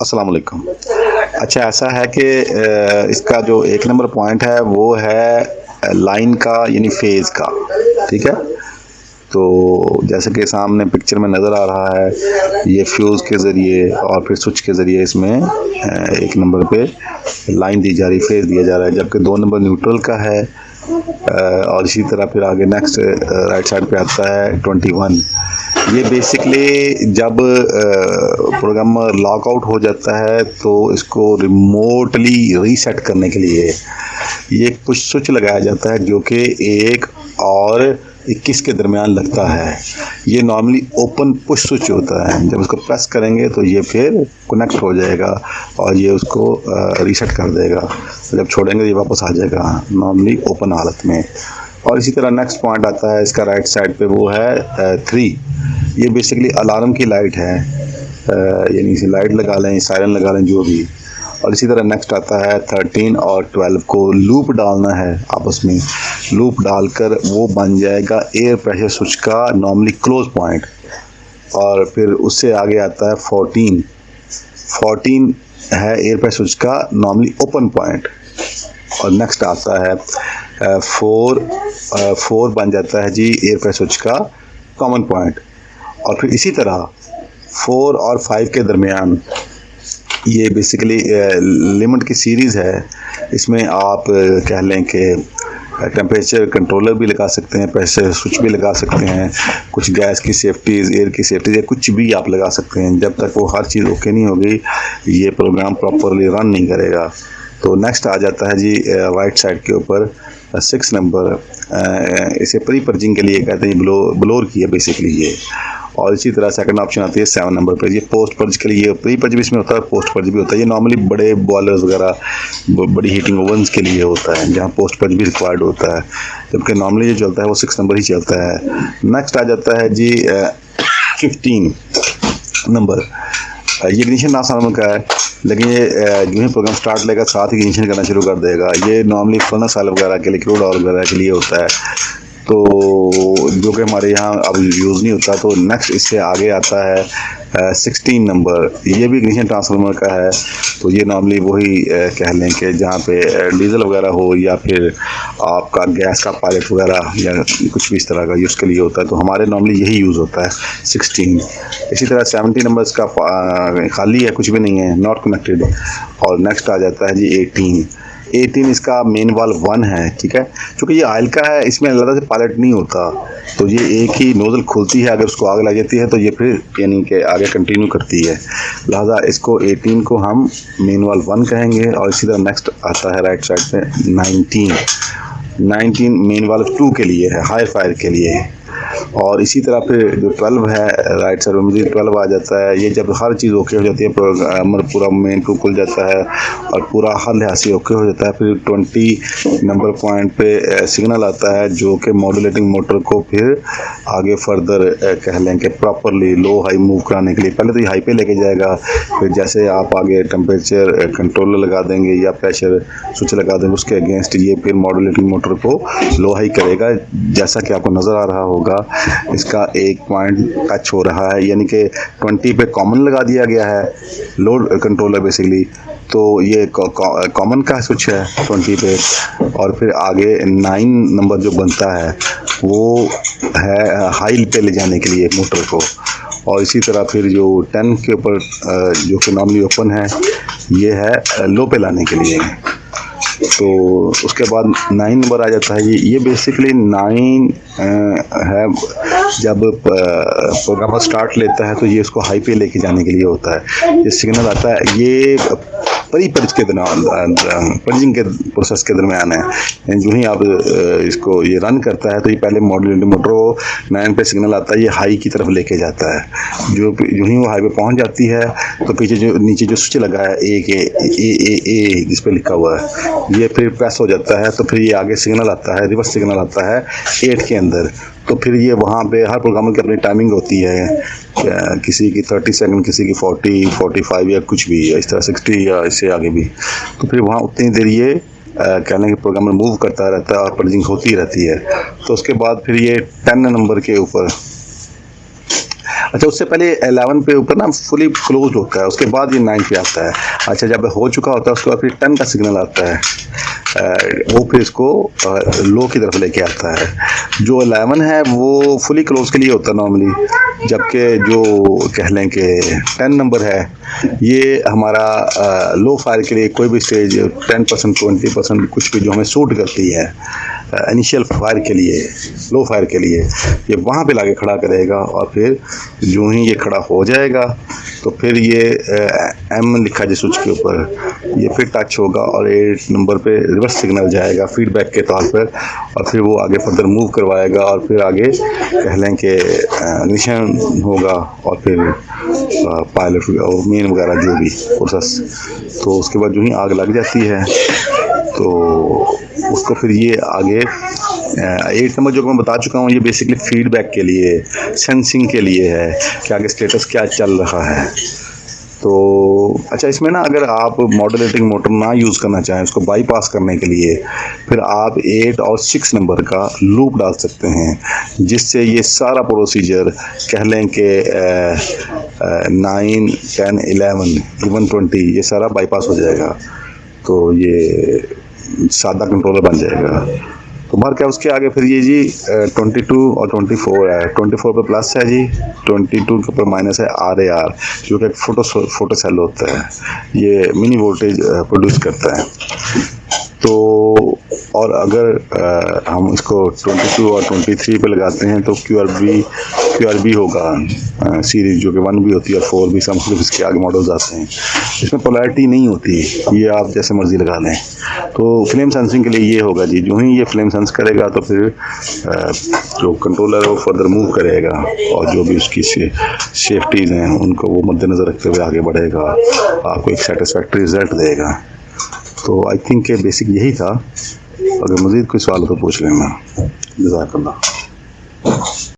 अस्सलाम वालेकुम। अच्छा ऐसा है कि इसका जो एक नंबर पॉइंट है वो है लाइन का यानी फेज़ का, ठीक है? तो जैसे कि सामने पिक्चर में नज़र आ रहा है, ये फ्यूज़ के ज़रिए और फिर स्विच के ज़रिए इसमें एक नंबर पे लाइन दी जा रही, फेज़ दिया जा रहा है, जबकि 2 नंबर न्यूट्रल का है। और इसी तरह फिर आगे नेक्स्ट राइट साइड पे आता है 21। ये बेसिकली जब प्रोग्रामर लॉग आउट हो जाता है तो इसको रिमोटली रीसेट करने के लिए ये पुश स्विच लगाया जाता है जो कि 1 और 21 के दरमियान लगता है। ये नॉर्मली ओपन पुश स्विच होता है, जब उसको प्रेस करेंगे तो ये फिर कनेक्ट हो जाएगा और ये उसको रीसेट कर देगा। जब छोड़ेंगे ये वापस आ जाएगा नॉर्मली ओपन हालत में। और इसी तरह नेक्स्ट पॉइंट आता है इसका राइट साइड पे, वो है 3। ये बेसिकली अलार्म की लाइट है, यानी इसे लाइट लगा लें, सायरन लगा लें, जो भी। और इसी तरह नेक्स्ट आता है 13 और 12 को लूप डालना है आपस में। लूप डालकर वो बन जाएगा एयर प्रेशर स्विच का नॉर्मली क्लोज पॉइंट। और फिर उससे आगे आता है 14। 14 है एयर प्रेशर स्विच का नॉर्मली ओपन पॉइंट। और नेक्स्ट आता है 4 बन जाता है जी एयर प्रेशर स्विच का कॉमन पॉइंट। और फिर इसी तरह 4 और 5 के दरमियान ये बेसिकली लिमिट की सीरीज़ है। इसमें आप कह लें कि टेम्परेचर कंट्रोलर भी लगा सकते हैं, प्रेशर स्विच भी लगा सकते हैं, कुछ गैस की सेफ्टीज़, एयर की सेफ्टीज़, या कुछ भी आप लगा सकते हैं। जब तक वो हर चीज़ ओके नहीं होगी ये प्रोग्राम प्रॉपरली रन नहीं करेगा। तो नेक्स्ट आ जाता है जी राइट साइड के ऊपर 6 नंबर। इसे प्री पर्जिंग के लिए कहते हैं, ब्लोर की है बेसिकली ये। और इसी तरह सेकंड ऑप्शन आती है 7 नंबर पर, ये पोस्ट पर्ज के लिए। प्री पर्ज भी इसमें होता है, पोस्ट पर्ज भी होता है। ये नॉर्मली बड़े बॉयलर्स वगैरह, बड़ी हीटिंग ओवंस के लिए होता है, जहाँ पोस्ट पर्ज भी रिक्वायर्ड होता है, जबकि नॉर्मली जो चलता है वो 6 नंबर ही चलता है। नेक्स्ट आ जाता है जी 15 नंबर। ये इग्निशन नाम का है, लेकिन ये जो ही प्रोग्राम स्टार्ट लेगा साथ ही इग्निशन करना शुरू कर देगा। ये नॉर्मली फर्नेस ऑयल वगैरह के लिए, क्रूड ऑयल वगैरह के लिए होता है, तो जो कि हमारे यहाँ अब यूज़ नहीं होता। तो नेक्स्ट इससे आगे आता है 16 नंबर। ये भी इग्निशन ट्रांसफार्मर का है। तो ये नॉर्मली वही कह लें कि जहाँ पे डीजल वगैरह हो या फिर आपका गैस का पायलट वगैरह या कुछ भी इस तरह का यूज़ के लिए होता है। तो हमारे नॉर्मली यही यूज़ होता है 16। इसी तरह 70 नंबर्स का खाली है, कुछ भी नहीं है, नॉट कनेक्टेड। और नेक्स्ट आ जाता है जी 18 इसका मेन वाल्व 1 है, ठीक है। क्योंकि ये ऑयल का है, इसमें अलग से पायलट नहीं होता, तो ये एक ही नोज़ल खुलती है, अगर उसको आग लग जाती है तो ये फिर यानी कि आगे कंटिन्यू करती है। लिहाजा इसको 18 को हम मेन वाल्व 1 कहेंगे। और इसी तरह नेक्स्ट आता है राइट साइड पे 19 मेन वाल्व 2 के लिए है, हायर फायर के लिए। और इसी तरह फिर जो 12 है राइट साइड में 12 आ जाता है। ये जब हर चीज़ ओके हो जाती है, पूरा मेन 2 खुल जाता है और पूरा हर लिहाज से ओके हो जाता है, फिर 20 नंबर पॉइंट पे सिग्नल आता है जो कि मॉड्यूलेटिंग मोटर को फिर आगे फर्दर कह लें कि प्रॉपरली लो हाई मूव कराने के लिए। पहले तो ये हाई पे लेके जाएगा, फिर जैसे आप आगे टेम्परेचर कंट्रोलर लगा देंगे या प्रेशर स्विच लगा देंगे उसके अगेंस्ट ये फिर मॉड्यूलेटिंग मोटर को लो हाई करेगा। जैसा कि आपको नज़र आ रहा होगा इसका एक पॉइंट टच हो रहा है, यानी कि 20 पे कॉमन लगा दिया गया है, लोड कंट्रोलर बेसिकली। तो ये कॉमन का स्विच है 20 पे। और फिर आगे 9 नंबर जो बनता है वो है हाई पे ले जाने के लिए मोटर को। और इसी तरह फिर जो 10 के ऊपर जो कि नॉर्मली ओपन है, ये है लो पे लाने के लिए। तो उसके बाद 9 नंबर आ जाता है। ये बेसिकली 9 है, जब प्रोग्रामर स्टार्ट लेता है तो ये उसको हाई पे लेके जाने के लिए होता है। ये सिग्नल आता है, ये पर्ज के दरमियान, पर्जिंग के प्रोसेस के दरमियान है। जो ही आप इसको ये रन करता है तो ये पहले मॉड्यूलेटिंग मोटर को 9 पे सिग्नल आता है, ये हाई की तरफ लेके जाता है। जो ही वो हाई पे पहुंच जाती है तो पीछे जो नीचे जो स्विच लगा है ए जिस पे लिखा हुआ है, ये फिर प्रेस हो जाता है। तो फिर ये आगे सिग्नल आता है, रिवर्स सिग्नल आता है 8 के अंदर। तो फिर ये वहाँ पे हर प्रोग्रामर की अपनी टाइमिंग होती है, किसी की 30 सेकंड, किसी की 40, 45 या कुछ भी, इस तरह 60 या इससे आगे भी। तो फिर वहाँ उतनी देर ये कहने के प्रोग्रामर मूव करता रहता है और पर्जिंग होती रहती है। तो उसके बाद फिर ये 10 नंबर के ऊपर अच्छा, उससे पहले 11 पे ऊपर ना फुली क्लोज होता है, उसके बाद ये 9 पे आता है। अच्छा, जब हो चुका होता है उसके बाद फिर 10 का सिग्नल आता है, वो फिर इसको लो की तरफ लेके आता है। जो 11 है वो फुली क्लोज के लिए होता है नॉर्मली, जबकि जो कह लें कि 10 नंबर है ये हमारा लो फायर के लिए कोई भी स्टेज 10% 20% कुछ भी जो हमें सूट करती है इनिशियल फायर के लिए, लो फायर के लिए, ये वहाँ पे लाके खड़ा करेगा। और फिर जो ही ये खड़ा हो जाएगा तो फिर ये एम लिखा है जिस स्विच के ऊपर, ये फिर टच होगा और 8 नंबर पे रिवर्स सिग्नल जाएगा फीडबैक के तौर पर, और फिर वो आगे फर्दर मूव करवाएगा और फिर आगे कह लें कि निशान होगा और फिर पायलट और मेन वगैरह जो भी प्रोसेस। तो उसके बाद जो ही आग लग जाती है तो उसको फिर ये आगे 8 नंबर जो मैं बता चुका हूँ, ये बेसिकली फीडबैक के लिए, सेंसिंग के लिए है कि आगे स्टेटस क्या चल रहा है। तो अच्छा, इसमें ना अगर आप मॉड्यूलेटिंग मोटर ना यूज़ करना चाहें उसको बाईपास करने के लिए, फिर आप 8 और 6 नंबर का लूप डाल सकते हैं, जिससे ये सारा प्रोसीजर कह लें कि 9, 10, 11, इवन 20 ये सारा बाईपास हो जाएगा। तो ये सादा कंट्रोलर बन जाएगा। तो बाहर क्या उसके आगे फिर ये जी 22 और 24 है। 24 पे प्लस है जी, 22 के ऊपर माइनस है RAR, जो कि एक फोटो सेल होता है, ये मिनी वोल्टेज प्रोड्यूस करता है। तो और अगर हम इसको 22 और 23 पे लगाते हैं तो QRB होगा सीरीज, जो कि 1 भी होती है और 4 भी, सब सिर्फ इसके आगे मॉडल्स आते हैं। इसमें पोलैरिटी नहीं होती, ये आप जैसे मर्जी लगा लें। तो फ्लेम सेंसिंग के लिए ये होगा जी, जो ही ये फ्लेम सेंस करेगा तो फिर जो कंट्रोलर है वो फर्दर मूव करेगा और जो भी उसकी सेफ्टीज़ हैं उनको वो मद्देनज़र रखते हुए आगे बढ़ेगा, आपको एक सेटिस्फैक्ट्री रिजल्ट देगा। तो आई थिंक बेसिक यही था। अगर मज़ीद कोई सवाल हो तो पूछ लेना। जज़ाकल्लाह।